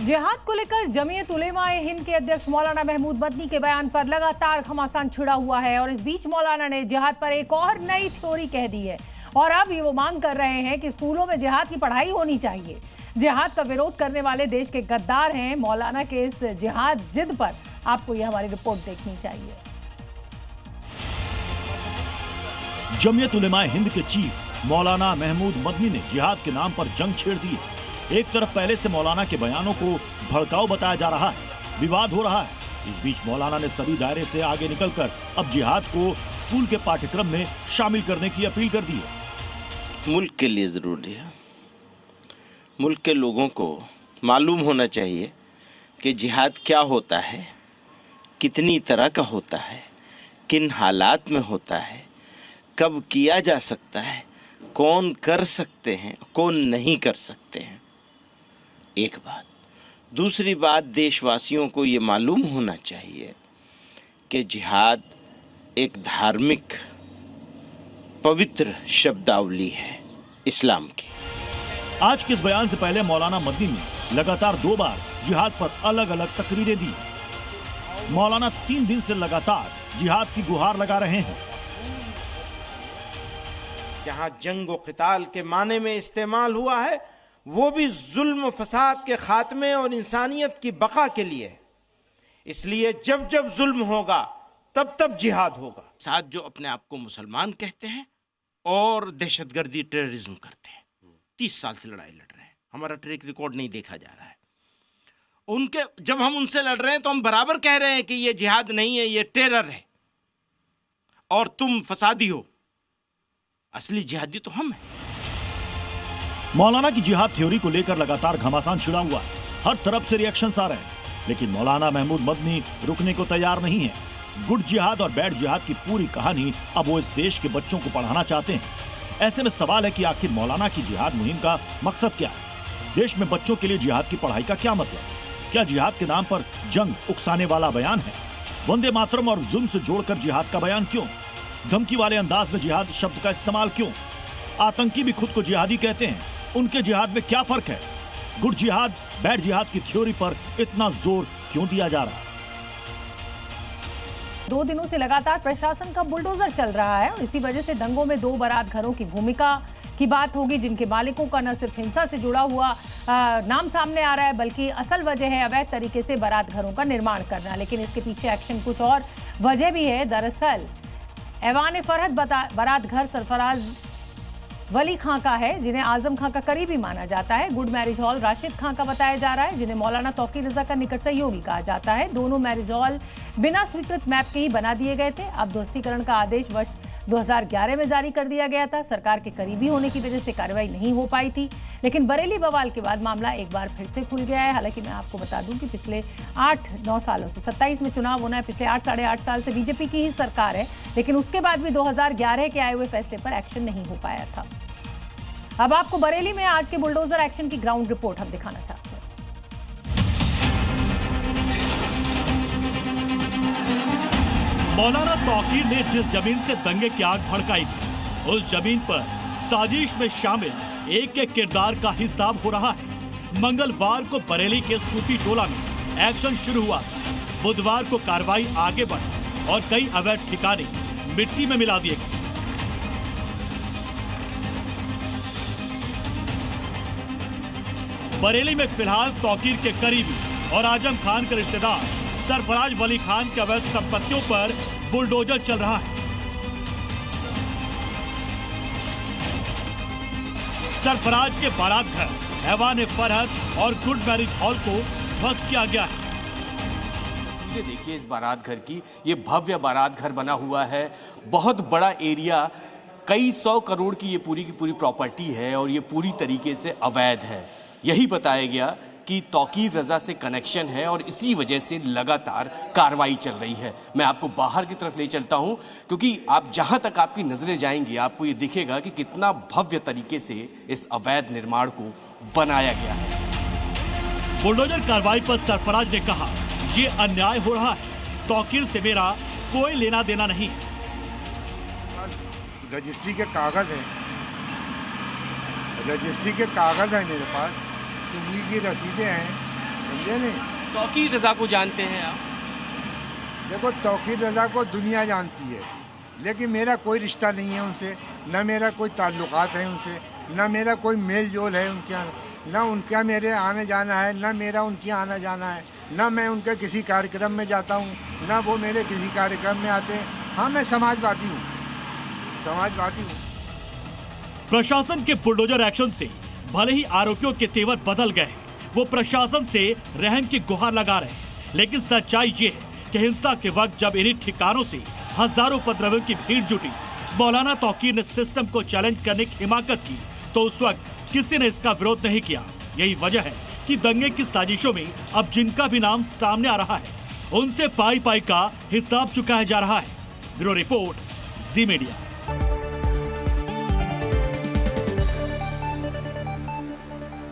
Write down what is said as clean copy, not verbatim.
जिहाद को लेकर जमीयत उलेमा-ए-हिंद के अध्यक्ष मौलाना महमूद मदनी के बयान पर लगातार घमासान छिड़ा हुआ है और इस बीच मौलाना ने जिहाद पर एक और नई थ्योरी कह दी है और अब ये वो मांग कर रहे हैं कि स्कूलों में जिहाद की पढ़ाई होनी चाहिए। जिहाद का विरोध करने वाले देश के गद्दार हैं। मौलाना के इस जिहाद जिद पर आपको ये हमारी रिपोर्ट देखनी चाहिए। जमीयत उलेमा-ए-हिंद के चीफ मौलाना महमूद मदनी ने जिहाद के नाम पर जंग छेड़ दी है। एक तरफ पहले से मौलाना के बयानों को भड़काऊ बताया जा रहा है, विवाद हो रहा है। इस बीच मौलाना ने सभी दायरे से आगे निकलकर अब जिहाद को स्कूल के पाठ्यक्रम में शामिल करने की अपील कर दी है। मुल्क के लिए ज़रूरी है, मुल्क के लोगों को मालूम होना चाहिए कि जिहाद क्या होता है, कितनी तरह का होता है, किन हालात में होता है, कब किया जा सकता है, कौन कर सकते हैं, कौन नहीं कर सकते हैं। एक बात। दूसरी बात, देशवासियों को ये मालूम होना चाहिए कि जिहाद एक धार्मिक पवित्र शब्दावली है इस्लाम की। आज के इस बयान से पहले मौलाना मदनी ने लगातार 2 बार जिहाद पर अलग अलग तकरीरें दी। मौलाना 3 दिन से लगातार जिहाद की गुहार लगा रहे हैं। जहां जंग और क़िताल के माने में इस्तेमाल हुआ है वो भी जुल्म फसाद के खात्मे और इंसानियत की बका के लिए। इसलिए जब जब जुल्म होगा तब तब जिहाद होगा। साथ जो अपने आप को मुसलमान कहते हैं और दहशतगर्दी टेररिज्म करते हैं, 30 साल से लड़ाई लड़ रहे हैं, हमारा ट्रैक रिकॉर्ड नहीं देखा जा रहा है। उनके जब हम उनसे लड़ रहे हैं तो हम बराबर कह रहे हैं कि ये जिहाद नहीं है, ये टेरर है और तुम फसादी हो। असली जिहादी तो हम हैं। मौलाना की जिहाद थ्योरी को लेकर लगातार घमासान छिड़ा हुआ है। हर तरफ से रिएक्शंस आ रहे हैं, लेकिन मौलाना महमूद मदनी रुकने को तैयार नहीं है। गुड जिहाद और बैड जिहाद की पूरी कहानी अब वो इस देश के बच्चों को पढ़ाना चाहते हैं। ऐसे में सवाल है कि आखिर मौलाना की जिहाद मुहिम का मकसद क्या है? देश में बच्चों के लिए जिहाद की पढ़ाई का क्या मतलब? क्या जिहाद के नाम पर जंग उकसाने वाला बयान है? वंदे मातरम और जुल्म से जोड़कर जिहाद का बयान क्यों? धमकी वाले अंदाज में जिहाद शब्द का इस्तेमाल क्यों? आतंकी भी खुद को जिहादी कहते हैं, उनके जिहाद में क्या फर्क है? गुड जिहाद बैड जिहाद की थ्योरी पर इतना जोर क्यों दिया जा रहा है? 2 दिनों से लगातार प्रशासन का बुलडोजर चल रहा है और इसी वजह से दंगों में 2 बारात घरों की भूमिका की बात होगी, जिनके मालिकों का न सिर्फ हिंसा से जुड़ा हुआ नाम सामने आ रहा है, बल्कि असल वजह है अवैध तरीके से बारात घरों का निर्माण करना। लेकिन इसके पीछे एक्शन कुछ और वजह भी है। दरअसल ऐवान फरहद बारात घर सरफराज वली खां का है, जिन्हें आजम खां का करीबी माना जाता है। गुड मैरिज हॉल राशिद खां का बताया जा रहा है, जिन्हें मौलाना तौकीर रजा का निकट सहयोगी कहा जाता है। दोनों मैरिज हॉल बिना स्वीकृत मैप के ही बना दिए गए थे। अब ध्वस्तीकरण का आदेश वर्ष 2011 में जारी कर दिया गया था। सरकार के करीबी होने की वजह से कार्रवाई नहीं हो पाई थी, लेकिन बरेली बवाल के बाद मामला एक बार फिर से खुल गया है। हालांकि मैं आपको बता दूं कि पिछले 8-9 सालों से 27 में चुनाव होना है, पिछले 8-8.5 साल से बीजेपी की ही सरकार है, लेकिन उसके बाद भी 2011 के आए हुए फैसले पर एक्शन नहीं हो पाया था। अब आपको बरेली में आज के बुलडोजर एक्शन की ग्राउंड रिपोर्ट हम दिखाना चाहते हैं। मौलाना तौकीर ने जिस जमीन से दंगे की आग भड़काई थी, उस जमीन पर साजिश में शामिल एक किरदार का हिसाब हो रहा है। मंगलवार को बरेली के सूफी टोला में एक्शन शुरू हुआ। बुधवार को कार्रवाई आगे बढ़ी और कई अवैध ठिकाने मिट्टी में मिला दिए गए। बरेली में फिलहाल तौकीर के करीबी और आजम खान के रिश्तेदार सरफराज वली खान के अवैध संपत्तियों पर बुलडोजर चल रहा है। सरफराज के बारात घर, ऐवान फरहद और गुड मैरिज हॉल को ध्वस्त किया गया है। तस्वीरें देखिए इस बारात घर की, ये भव्य बारात घर बना हुआ है, बहुत बड़ा एरिया, कई 100 करोड़ की ये पूरी प्रॉपर्टी है और ये पूरी तरीके से अवैध है। यही बताया गया कि तौकीर रजा से कनेक्शन है और इसी वजह से लगातार कार्रवाई चल रही है। मैं आपको बाहर की तरफ ले चलता हूं, क्योंकि आप जहां तक आपकी नजरें जाएंगी आपको ये दिखेगा कि कितना भव्य तरीके से इस अवैध निर्माण को बनाया गया है। बुलडोजर कार्रवाई पर सरफराज ने कहा, ये अन्याय हो रहा है, तौकीर से मेरा कोई लेना देना नहीं। रजिस्ट्री के कागज है, रजिस्ट्री के कागज है मेरे पास, चुंगी की रसीदें हैं, समझे नहीं? तौकीर रज़ा को जानते हैं आप? देखो, तौकीर रज़ा को दुनिया जानती है, लेकिन मेरा कोई रिश्ता नहीं है उनसे, न मेरा कोई ताल्लुकात है उनसे, न मेरा कोई मेल जोल है उनके यहाँ, न उनका मेरे आने जाना है, न मेरा उनके आना जाना है, न मैं उनके किसी कार्यक्रम में जाता हूँ, न वो मेरे किसी कार्यक्रम में आते हैं। हाँ, मैं समाजवादी हूँ, समाजवादी हूँ। प्रशासन के बुलडोजर एक्शन से भले ही आरोपियों के तेवर बदल गए, वो प्रशासन से रहम की गुहार लगा रहे, लेकिन सच्चाई ये है कि हिंसा के वक्त जब इन्हीं ठिकानों से हजारों उपद्रवियों की भीड़ जुटी, मौलाना तौकीर ने सिस्टम को चैलेंज करने की हिमाकत की, तो उस वक्त किसी ने इसका विरोध नहीं किया। यही वजह है कि दंगे की साजिशों में अब जिनका भी नाम सामने आ रहा है, उनसे पाई पाई का हिसाब चुकाया जा रहा है। ब्यूरो रिपोर्ट, जी मीडिया।